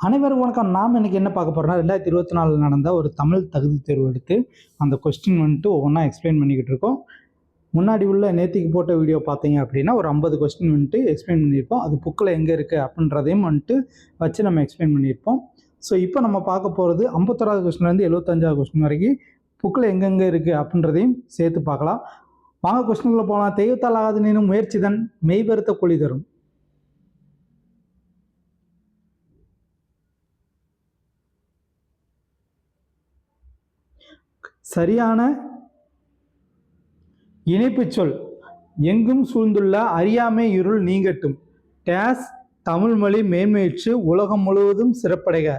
அனைவருக்கும் வணக்கம். நாம் இன்னைக்கு என்ன பார்க்க போறோம்னா 2024 நடந்த ஒரு தமிழ் தகுதி தேர்வு எடுத்து அந்த கொஸ்டின் வந்துட்டு ஒவ்வொன்றா எக்ஸ்பிளைன் பண்ணிக்கிட்டு இருக்கோம். முன்னாடி உள்ள நேத்திக்கு போட்ட வீடியோ பார்த்தீங்க அப்படின்னா ஒரு 50 கொஸ்டின் வந்துட்டு எக்ஸ்பிளைன் பண்ணியிருப்போம். அது புக்கில் எங்கே இருக்குது அப்படின்றதையும் வந்துட்டு வச்சு நம்ம எக்ஸ்பிளைன் பண்ணியிருப்போம். ஸோ இப்போ நம்ம பார்க்க போகிறது 51வது கொஸ்டின்லேருந்து 75வது கொஸ்டின் வரைக்கும் புக்கில் எங்கெங்கே இருக்குது அப்படின்றதையும் சேர்த்து பார்க்கலாம். வாங்க கொஸ்டின்குள்ளே போகலாம். தெய்வத்தால் ஆகாது நீனும் முயற்சிதன் மெய்வருத்த கொளி தரும். சரியான இணைப்பு சொல். எங்கும் சூழ்ந்துள்ள அறியாமை இருள் நீங்கட்டும். டேஸ் தமிழ் மொழி மேன்மையுற்று உலகம் முழுவதும் சிறப்படைக.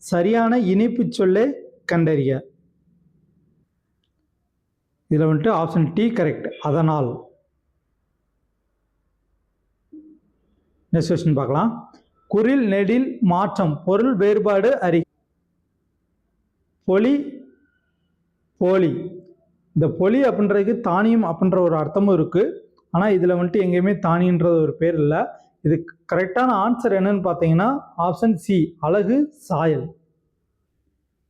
சரியான இணைப்பு சொல்லை கண்டறிய. இதில் வந்துட்டு ஆப்ஷன் டி கரெக்ட். அதனால். நெக்ஸ்ட் கொஸ்டின் பார்க்கலாம். குறில் நெடில் மாற்றம் பொருள் வேறுபாடு அறி. பொலி போலி. இந்த பொலி அப்படின்றதுக்கு தானியம் அப்படின்ற ஒரு அர்த்தமும் இருக்குது. ஆனால் இதில் வந்துட்டு எங்கேயுமே தானியன்றது ஒரு பேர் இல்லை. இது கரெக்டான ஆன்சர் என்னன்னு பார்த்தீங்கன்னா ஆப்ஷன் சி அழகு சாயல்.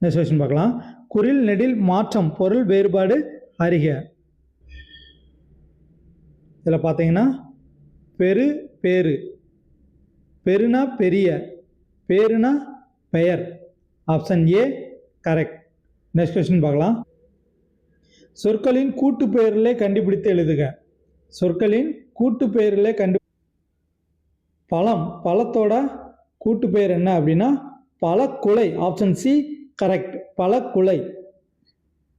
நெக்ஸ்ட் கொஸ்டின் பார்க்கலாம். குறில் நெடில் மாற்றம் பொருள் வேறுபாடு அறிக. இதில் பார்த்தீங்கன்னா பெரு பேரு. பெருனா பெரிய, பேருனா பெயர். Option A correct. Next question பார்க்கலாம். சொற்களின் கூட்டு பெயர்களே கண்டுபிடித்து எழுதுக. சொற்களின் கூட்டு பெயர்களே பழம். பழத்தோட கூட்டு பெயர் என்ன அப்படின்னா பழக்குலை. Option C correct. பழக்குலை.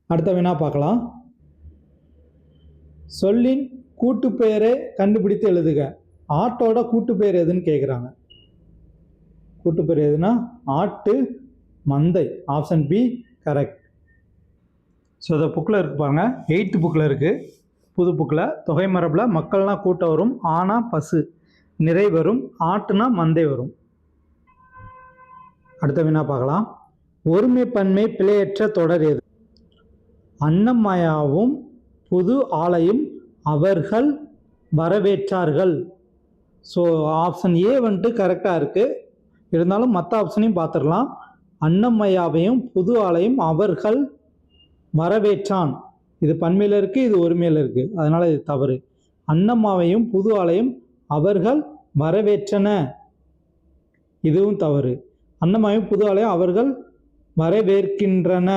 அடுத்த வினா பார்க்கலாம். சொல்லின் கூட்டு பெயரை கண்டுபிடித்து எழுதுக. ஆட்டோட கூட்டு பெயர் எதுன்னு கேட்குறாங்க. கூட்டு பெயர் எதுனா ஆட்டு, மந்தை. Option B correct. ஸோ இந்த புக்கில் இருக்கு பாருங்க. 8th புக்கில் இருக்குது. புது புக்கில் தொகை மரபில் மக்கள்னா கூட்டம் வரும், ஆனா பசு நிறை வரும், ஆட்டுனா மந்தை வரும். அடுத்த வினா பார்க்கலாம். ஒருமை பன்மை பிழையற்ற தொடர் எது? அன்னமயாவும் புது ஆலையும் அவர்கள் வரவேற்றார்கள். ஸோ ஆப்ஷன் ஏ வந்துட்டு கரெக்டாக இருக்குது. இருந்தாலும் மற்ற ஆப்ஷனையும் பார்த்துடலாம். அன்னமயாவையும் புது ஆலையும் அவர்கள் வரவேற்றான். இது பன்மையில் இருக்குது, இது ஒருமையில் இருக்குது. அதனால் இது தவறு. அன்னம்மாவையும் புது ஆலையும் அவர்கள் வரவேற்றன. இதுவும் தவறு. அன்னம்மாவையும் புது ஆலையும் அவர்கள் வரவேற்கின்றன.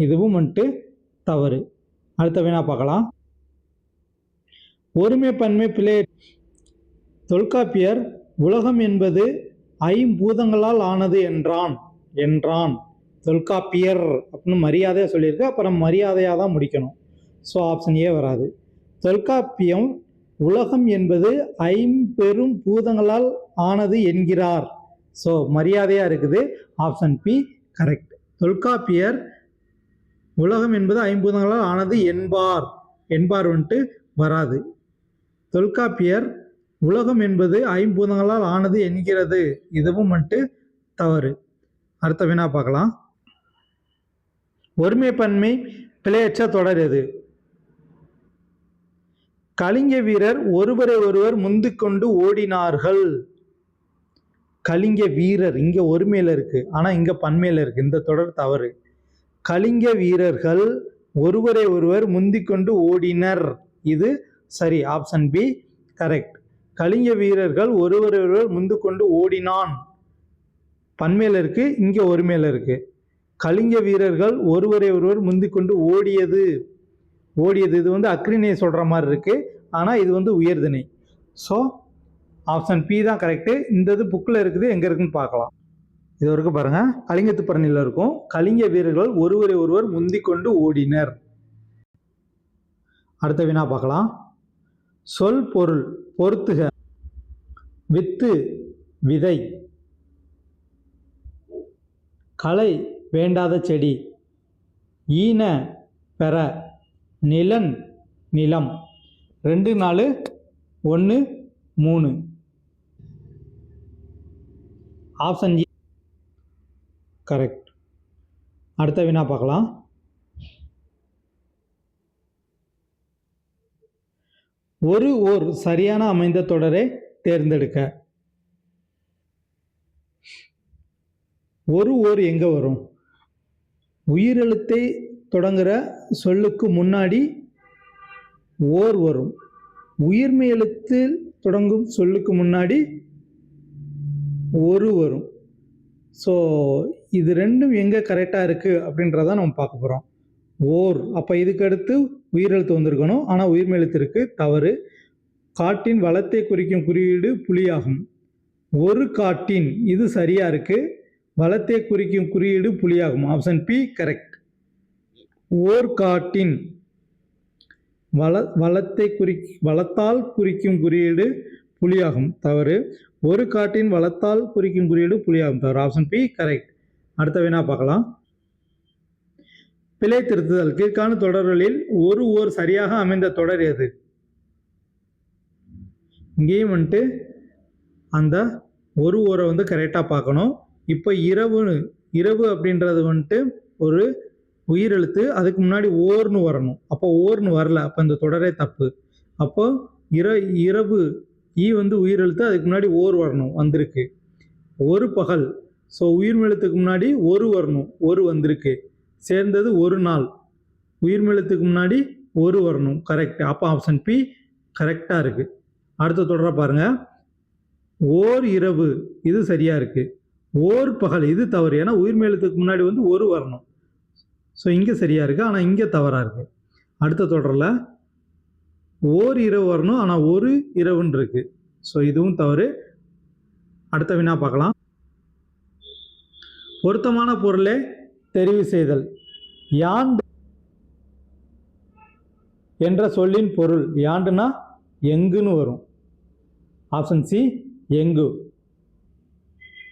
இதுவும் வந்துட்டு தவறு. அடுத்த வினா பார்க்கலாம். ஒருமை பன்மை பிழை. தொல்காப்பியர் உலகம் என்பது ஐம்பூதங்களால் ஆனது என்றான். தொல்காப்பியர் அப்படின்னு மரியாதையாக சொல்லியிருக்கு. அப்புறம் மரியாதையாக தான் முடிக்கணும். ஸோ ஆப்ஷன் ஏ வராது. தொல்காப்பியம் உலகம் என்பது ஐம்பெரும் பூதங்களால் ஆனது என்கிறார். ஸோ மரியாதையாக இருக்குது. Option B correct. தொல்காப்பியர் உலகம் என்பது ஐம்பூதங்களால் ஆனது என்பார் வந்துட்டு வராது. தொல்காப்பியர் உலகம் என்பது ஐம்பூதங்களால் ஆனது என்கிறது. இதுவும் வந்துட்டு தவறு. அடுத்த வினா பார்க்கலாம். ஒருமை பன்மை பிழையற்ற தொடர் எது? கலிங்க வீரர் ஒருவரை ஒருவர் முந்திக்கொண்டு ஓடினார்கள். கலிங்க வீரர் இங்க ஒருமையில இருக்கு, ஆனா இங்க பன்மையில இருக்கு. இந்த தொடர் தவறு. கலிங்க வீரர்கள் ஒருவரை ஒருவர் முந்திக்கொண்டு ஓடினர். இது சரி. Option B correct. கலிங்க வீரர்கள் ஒருவரை ஒருவர் முந்திக்கொண்டு ஓடினான் பன்மையில இருக்கு, இங்க ஒருமையில இருக்கு. கலிங்க வீரர்கள் ஒருவரை ஒருவர் முந்திக்கொண்டு ஓடியது. இது வந்து அக்ரிணை சொல்ற மாதிரி இருக்கு, ஆனா இது வந்து உயர்திணை. ஸோ ஆப்ஷன் பி தான் கரெக்டு. இந்த இது புக்கில் இருக்குது, எங்க இருக்குன்னு பார்க்கலாம். இது வரைக்கும் பாருங்க. கலிங்கத்து பரணியில் இருக்கும். கலிங்க வீரர்கள் ஒருவரை ஒருவர் முந்திக்கொண்டு ஓடினர். அடுத்த வினா பார்க்கலாம். சொல் பொருள் பொறுத்துக. வித்து விதை, களை வேண்டாத செடி, ஈன பெற, நிலன் நிலம். 2 4 1 3. Option A correct. அடுத்த வினா பார்க்கலாம். ஓர் சரியான அமைந்த தொடரை தேர்ந்தெடுக்க. ஒரு ஓர் எங்கே வரும்? உயிரெழுத்தை தொடங்குற சொல்லுக்கு முன்னாடி ஓர் வரும். உயிர்மை எழுத்தில் தொடங்கும் சொல்லுக்கு முன்னாடி ஒரு வரும். ஸோ இது ரெண்டும் எங்கே கரெக்டாக இருக்குது அப்படின்றத நம்ம பார்க்க போகிறோம். ஓர், அப்போ இதுக்கு அடுத்து உயிரெழுத்து வந்திருக்கணும், ஆனால் உயிர்மை எழுத்து இருக்குது, தவறு. காட்டின் வளத்தை குறிக்கும் குறியீடு புலியாகும். ஒரு காட்டின், இது சரியாக இருக்குது, வளத்தை குறிக்கும் குறியீடு புலியாகும். Option B correct. ஓர் காட்டின் வளத்தால் குறிக்கும் குறியீடு புலியாகும், தவறு. ஒரு காட்டின் வளத்தால் குறிக்கும் குறியீடு புலியாகும், தவறு. Option B correct. அடுத்த வினா பார்க்கலாம். பிழை திருத்துதல். கீழ்காண தொடர்களில் ஒரு ஓர் சரியாக அமைந்த தொடர் எது? இங்கேயும் வந்துட்டு அந்த ஒரு ஓரை வந்து கரெக்டாக பார்க்கணும். இப்போ இரவு அப்படின்றது வந்துட்டு ஒரு உயிரெழுத்து, அதுக்கு முன்னாடி ஓர்னு வரணும். அப்போ ஓர்னு வரல, அப்போ இந்த தொடரே தப்பு. அப்போ இரவு வந்து உயிரெழுத்து, அதுக்கு முன்னாடி ஓர் வரணும், வந்திருக்கு. ஒரு பகல், ஸோ உயிர்மெழுத்துக்கு முன்னாடி ஒரு வரணும், ஒரு வந்திருக்கு. சேர்ந்தது ஒரு நாள், உயிர்மெழுத்துக்கு முன்னாடி ஒரு வரணும், கரெக்ட். அப்போ ஆப்ஷன் பி கரெக்டாக இருக்குது. அடுத்த தொடரை பாருங்கள். ஓர் இரவு, இது சரியாக இருக்குது. ஓர் பகல், இது தவறு, ஏன்னா உயிர்மெழுத்துக்கு முன்னாடி வந்து ஒரு வரணும். ஸோ இங்கே சரியாக இருக்குது, ஆனால் இங்கே தவறாக இருக்குது. அடுத்த தொடரில் ஓர் இரவு வரணும், ஆனால் ஒரு இரவுன்னு இருக்குது. ஸோ இதுவும் தவறு. அடுத்த வினா பார்க்கலாம். பொருத்தமான பொருளை தெரிவு செய்தல். யாண்டு என்ற சொல்லின் பொருள், யாண்டுனா எங்குன்னு வரும். ஆப்ஷன் சி எங்கு.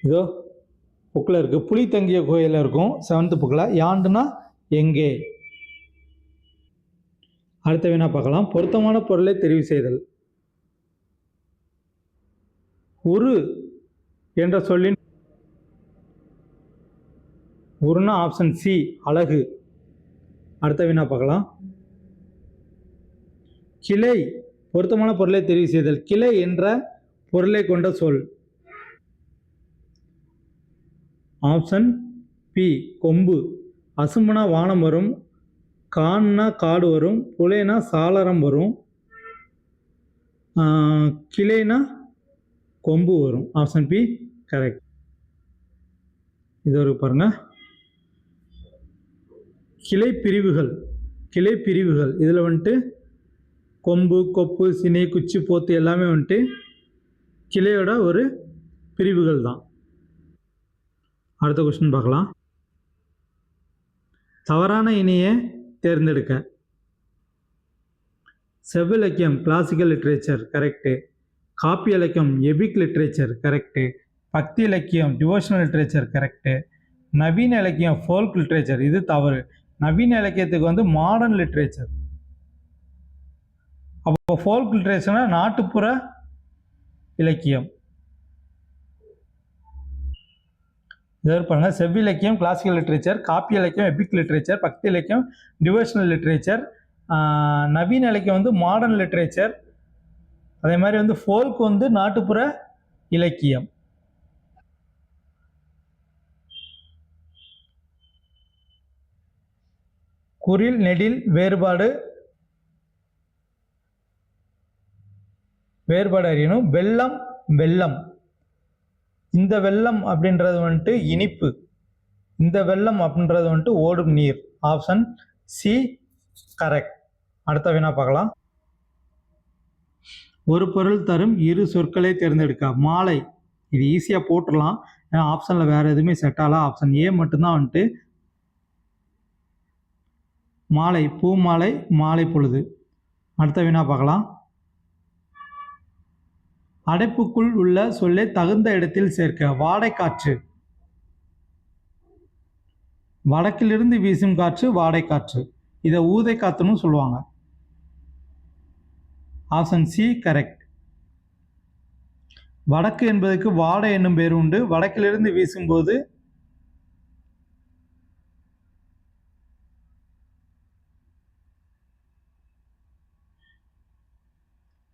இதோ புக்கில் இருக்குது, புலி தங்கிய கோயிலில் இருக்கும் 7th புக்கில். யாண்டுனா எங்கே. அடுத்த வினா பார்க்கலாம். பொருத்தமான பொருளை தெரிவு செய்தல். உரு என்ற சொல்லின் உருனா ஆப்ஷன் சி அழகு. அடுத்த வினா பார்க்கலாம். கிளை, பொருத்தமான பொருளை தெரிவு செய்தல். கிளை என்ற பொருளை கொண்ட சொல். ஆப்ஷன் பி கொம்பு. அசும்புனா வானம் வரும், கான்னா காடு வரும், புலைனா சாளரம் வரும், கிளைனா கொம்பு வரும். Option B correct. இது ஒரு பாருங்க. கிளை பிரிவுகள். கிளை பிரிவுகள் இதில் வந்துட்டு கொம்பு, கொப்பு, சினை, குச்சி, போத்து எல்லாமே வந்துட்டு கிளையோட ஒரு பிரிவுகள் தான். அடுத்த கொஸ்டின் பார்க்கலாம். தவறான இணையை தேர்ந்தெடுக்க. செவ்விலக்கியம் கிளாசிக்கல் லிட்ரேச்சர் கரெக்டு. காப்பி இலக்கியம் எபிக் லிட்ரேச்சர் கரெக்டு. பக்தி இலக்கியம் டிவோஷனல் லிட்ரேச்சர் கரெக்டு. நவீன இலக்கியம் ஃபோல்க் லிட்ரேச்சர், இது தவறு. நவீன இலக்கியத்துக்கு வந்து மாடர்ன் லிட்ரேச்சர். அப்போ ஃபோல்க் லிட்ரேச்சர்னா நாட்டுப்புற இலக்கியம். இதை பாருங்க. செவ்விலக்கியம் கிளாசிக்கல் லிட்ரேச்சர், காப்பி இலக்கியம் எபிக் லிட்ரேச்சர், பக்தி இலக்கியம் டிவோஷனல் லிட்ரேச்சர், நவீன இலக்கியம் வந்து மாடர்ன் லிட்ரேச்சர், அதே மாதிரி வந்து ஃபோல்க் வந்து நாட்டுப்புற இலக்கியம். குறில் நெடில் வேறுபாடு அறியணும். வெள்ளம் வெள்ளம், இந்த வெள்ளம் அப்படின்றது வந்துட்டு இனிப்பு, இந்த வெள்ளம் அப்படின்றது வந்துட்டு ஓடும் நீர். Option C correct. அடுத்த வினா பார்க்கலாம். ஒரு பொருள் தரும் இரு சொற்களை தேர்ந்தெடுக்க. மாலை, இது ஈஸியாக போட்டுடலாம், ஏன்னா ஆப்ஷனில் வேறு எதுவுமே செட் ஆகலாம். ஆப்ஷன் ஏ மட்டும்தான் வந்துட்டு மாலை. பூ மாலை, மாலை பொழுது. அடுத்த வினா பார்க்கலாம். அடைப்புக்குள் உள்ள சொல்லை தகுந்த இடத்தில் சேர்க்க. வாடைக்காற்று, வடக்கிலிருந்து வீசும் காற்று வாடைக்காற்று, இதை ஊதை காற்றுன்னு சொல்லுவாங்க. Option C correct. வடக்கு என்பதற்கு வாடை என்னும் பேர் உண்டு. வடக்கிலிருந்து வீசும்போது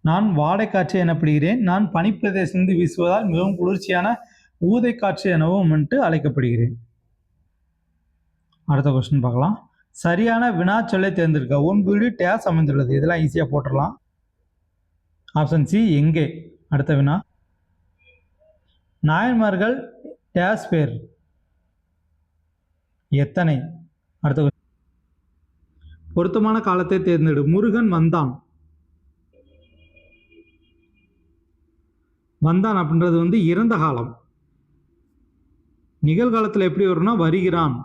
நான் வாடை காற்று எனப்படுகிறேன். நான் பனிப்பிரதேசத்திலிருந்து வீசுவதால் மிகவும் குளிர்ச்சியான ஊதை காற்று எனவும் வந்துட்டு அழைக்கப்படுகிறேன். அடுத்த கொஸ்டின் பார்க்கலாம். சரியான வினா சொல்லை தேர்ந்தெடுக்க. உன் வீடு டேஸ் அமைந்துள்ளது. இதெல்லாம் ஈஸியாக போட்டுடலாம். ஆப்ஷன் சி எங்கே. அடுத்த வினா, நாயன்மார்கள் டேஸ் பேர் எத்தனை. அடுத்த பொருத்தமான காலத்தை தேர்ந்தெடு. முருகன் வந்தான். வந்தான் அப்படின்றது வந்து இறந்த காலம். நிகழ்காலத்தில் எப்படி வரும்னா வருகிறான்.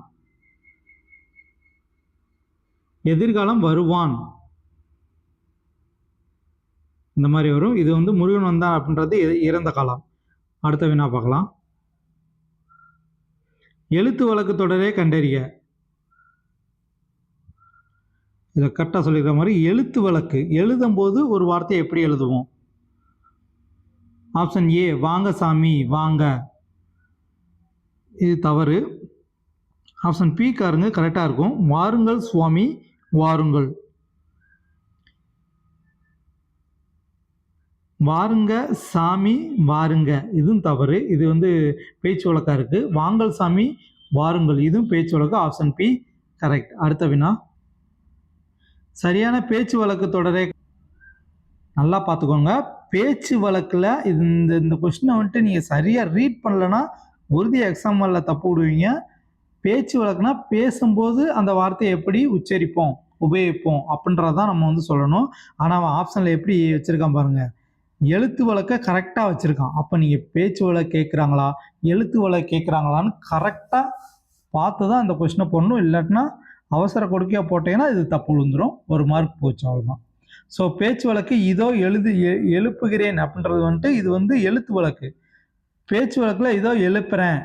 எதிர்காலம் வருவான். இந்த மாதிரி வரும். இது வந்து முருகன் வந்தான் அப்படின்றது இறந்த காலம். அடுத்த வினா பார்க்கலாம். எழுத்து வழக்கு தொடரே கண்டறிய. இதை கரெக்டாக சொல்லிக்கிற மாதிரி எழுத்து வழக்கு எழுதும் போது ஒரு வார்த்தையை எப்படி எழுதுவோம். ஆப்ஷன் ஏ வாங்க சாமி வாங்க. இது தவறு. ஆப்ஷன் பி காருங்க கரெக்டாக இருக்கும். வாருங்கள் சுவாமி வாருங்கள். வாருங்க சாமி வாருங்க இதுவும் தவறு. இது வந்து பேச்சு வழக்காக இருக்குது. வாங்கல் சாமி வாருங்கள் இதுவும் பேச்சு வழக்கு. Option B correct. அடுத்த வினா, சரியான பேச்சு வழக்கு தொடரே. நல்லா பார்த்துக்கோங்க. பேச்சு வழக்கில் இந்த கொஸ்டினை வந்துட்டு நீங்கள் சரியாக ரீட் பண்ணலன்னா உறுதியாக எக்ஸாம்பிளில் தப்பு விடுவீங்க. பேச்சு வழக்குனா பேசும்போது அந்த வார்த்தையை எப்படி உச்சரிப்போம் உபயோகிப்போம் அப்படின்றதான் நம்ம வந்து சொல்லணும். ஆனால் அவன் ஆப்ஷனில் எப்படி வச்சுருக்கான் பாருங்கள். எழுத்து வழக்கை கரெக்டாக வச்சுருக்கான். அப்போ நீங்கள் பேச்சு வழக்கு கேட்குறாங்களா எழுத்து வழக்கு கேட்குறாங்களான்னு கரெக்டாக பார்த்து தான் அந்த கொஸ்டினை போடணும். இல்லாட்டினா அவசர கொடுக்கையாக போட்டீங்கன்னா இது தப்பு விழுந்துடும். ஒரு மார்க் போச்சு, அவ்வளோதான். ஸோ பேச்சு வழக்கு இதோ எழுப்புகிறேன் அப்படின்றது வந்துட்டு இது வந்து எழுத்து வழக்கு. பேச்சு வழக்கில் இதோ எழுப்புறேன்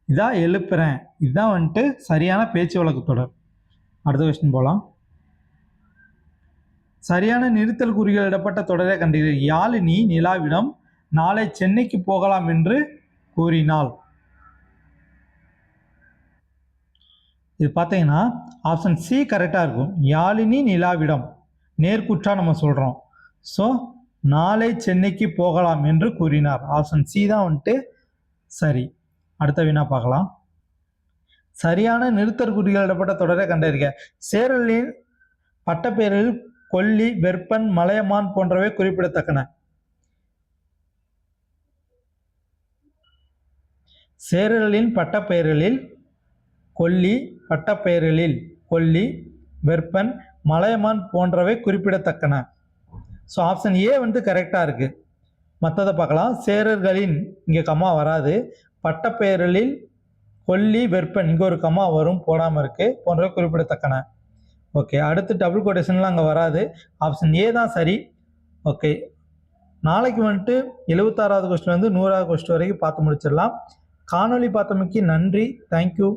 இதான் எழுப்புறேன் இதுதான் வந்துட்டு சரியான பேச்சு வழக்கு தொடர். அடுத்த கொஸ்டின் போகலாம். சரியான நிறுத்தல் குறிகளிடப்பட்ட தொடரை கண்டீர்கள். யாழினி நிலாவிடம் நாளை சென்னைக்கு போகலாம் என்று கூறினாள். இது பார்த்தீங்கன்னா ஆப்ஷன் சி கரெக்டாக இருக்கும். யாழினி நிலாவிடம் நேர்குற்றா நம்ம சொல்கிறோம். ஸோ நாளை சென்னைக்கு போகலாம் என்று கூறினார். ஆப்ஷன் சி தான் வந்துட்டு சரி. அடுத்த வினா பார்க்கலாம். சரியான நிறுத்தற் குறிகளிடப்பட்ட தொடரை கண்டறிக. சேரலின் பட்டப்பெயரில் கொல்லி வெப்பன் மலையமான் போன்றவை குறிப்பிடத்தக்கன. சேரலின் பட்டப்பெயரில் கொல்லி வெப்பன் மலையமான் போன்றவை குறிப்பிடத்தக்கன. ஸோ ஆப்ஷன் ஏ வந்து கரெக்டாக இருக்குது. மற்றதை பார்க்கலாம். சேரர்களின் இங்கே கம்மா வராது. பட்டப்பெயரில் கொல்லி வெப்பன் இங்கே ஒரு கம்மா வரும், போடாமல் இருக்குது, போன்றவை குறிப்பிடத்தக்கன. ஓகே, அடுத்து டபுள் கோட்டேஷன்லாம் அங்கே வராது. ஆப்ஷன் ஏ தான் சரி. ஓகே, நாளைக்கு வந்துட்டு 76வது கொஸ்டின் வந்து 100வது கொஸ்டின் வரைக்கும் பார்த்து முடிச்சிடலாம். காணொலி பார்த்தமைக்கு நன்றி. தேங்க்யூ.